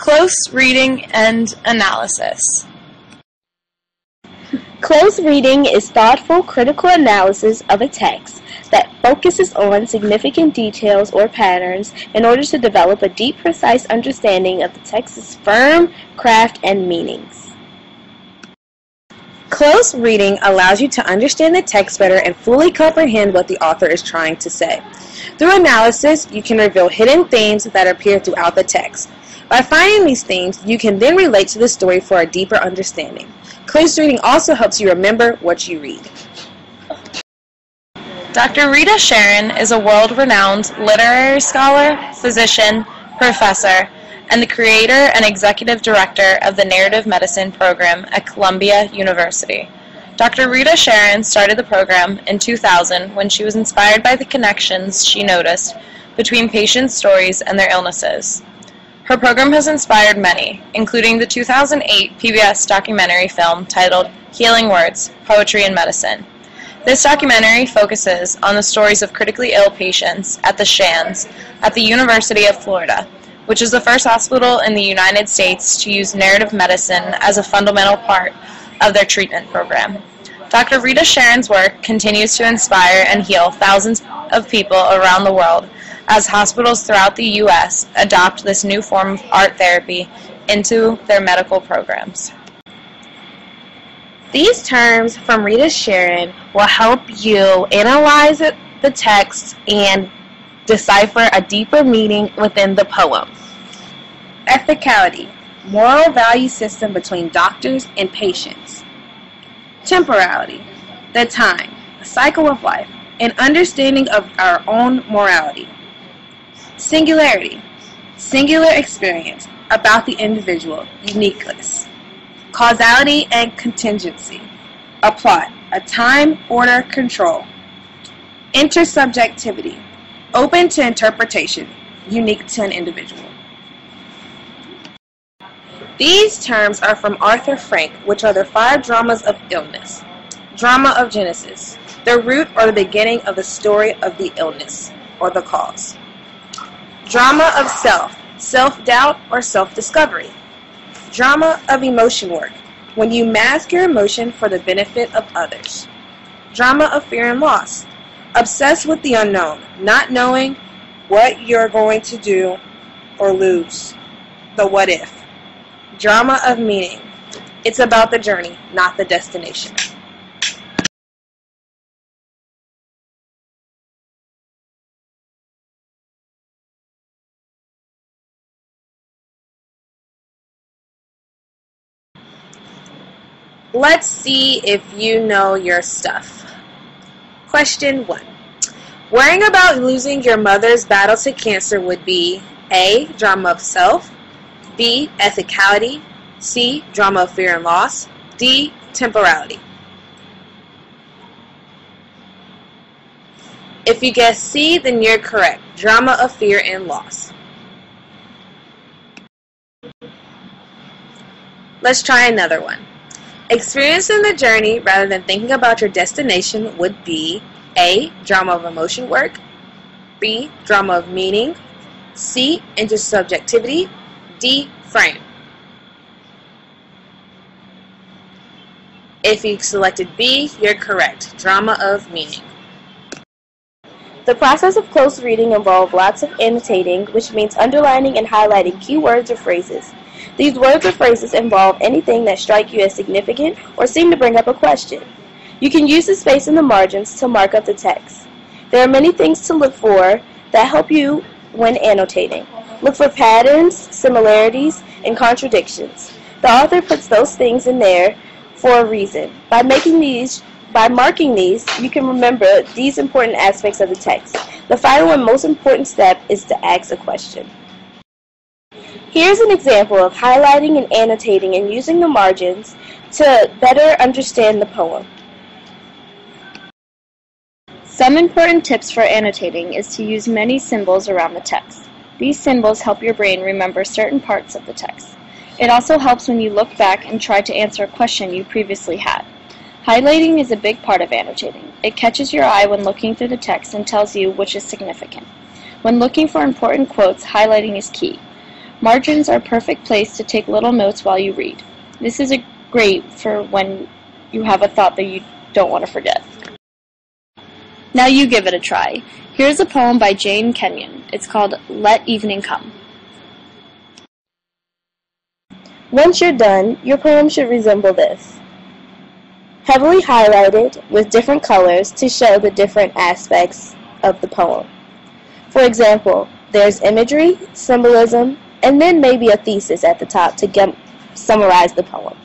Close reading and analysis. Close reading is thoughtful, critical analysis of a text that focuses on significant details or patterns in order to develop a deep, precise understanding of the text's form, craft, and meanings. Close reading allows you to understand the text better and fully comprehend what the author is trying to say. Through analysis, you can reveal hidden themes that appear throughout the text. By finding these themes, you can then relate to the story for a deeper understanding. Close reading also helps you remember what you read. Dr. Rita Sharon is a world-renowned literary scholar, physician, professor, and the creator and executive director of the Narrative Medicine program at Columbia University. Dr. Rita Sharon started the program in 2000 when she was inspired by the connections she noticed between patients' stories and their illnesses. Her program has inspired many, including the 2008 PBS documentary film titled Healing Words, Poetry and Medicine. This documentary focuses on the stories of critically ill patients at the Shands at the University of Florida, which is the first hospital in the United States to use narrative medicine as a fundamental part of their treatment program. Dr. Rita Sharon's work continues to inspire and heal thousands of people around the world as hospitals throughout the U.S. adopt this new form of art therapy into their medical programs. These terms from Rita Sharon will help you analyze the text and decipher a deeper meaning within the poem. Ethicality, moral value system between doctors and patients. Temporality, the time, the cycle of life, and understanding of our own morality. Singularity, singular experience about the individual, uniqueness. Causality and contingency, a plot, a time, order, control. Intersubjectivity, open to interpretation, unique to an individual. These terms are from Arthur Frank, which are the 5 dramas of illness. Drama of Genesis, the root or the beginning of the story of the illness, or the cause. Drama of self, self-doubt or self-discovery. Drama of emotion work, when you mask your emotion for the benefit of others. Drama of fear and loss, obsessed with the unknown, not knowing what you're going to do or lose, the what if. Drama of meaning, it's about the journey, not the destination. Let's see if you know your stuff. Question 1. Worrying about losing your mother's battle to cancer would be A. Drama of self, B. Ethicality, C. Drama of fear and loss, D. Temporality. If you guess C, then you're correct. Drama of fear and loss. Let's try another one. Experiencing the journey rather than thinking about your destination would be A. Drama of emotion work, B. Drama of meaning, C. Intersubjectivity, D. Frame. If you selected B, you're correct. Drama of meaning. The process of close reading involves lots of annotating, which means underlining and highlighting key words or phrases. These words or phrases involve anything that strike you as significant or seem to bring up a question. You can use the space in the margins to mark up the text. There are many things to look for that help you when annotating. Look for patterns, similarities, and contradictions. The author puts those things in there for a reason. By marking these, you can remember these important aspects of the text. The final and most important step is to ask a question. Here's an example of highlighting and annotating and using the margins to better understand the poem. Some important tips for annotating is to use many symbols around the text. These symbols help your brain remember certain parts of the text. It also helps when you look back and try to answer a question you previously had. Highlighting is a big part of annotating. It catches your eye when looking through the text and tells you which is significant. When looking for important quotes, highlighting is key. Margins are a perfect place to take little notes while you read. This is great for when you have a thought that you don't want to forget. Now you give it a try. Here's a poem by Jane Kenyon. It's called Let Evening Come. Once you're done, your poem should resemble this. Heavily highlighted with different colors to show the different aspects of the poem. For example, there's imagery, symbolism, and then maybe a thesis at the top to summarize the poem.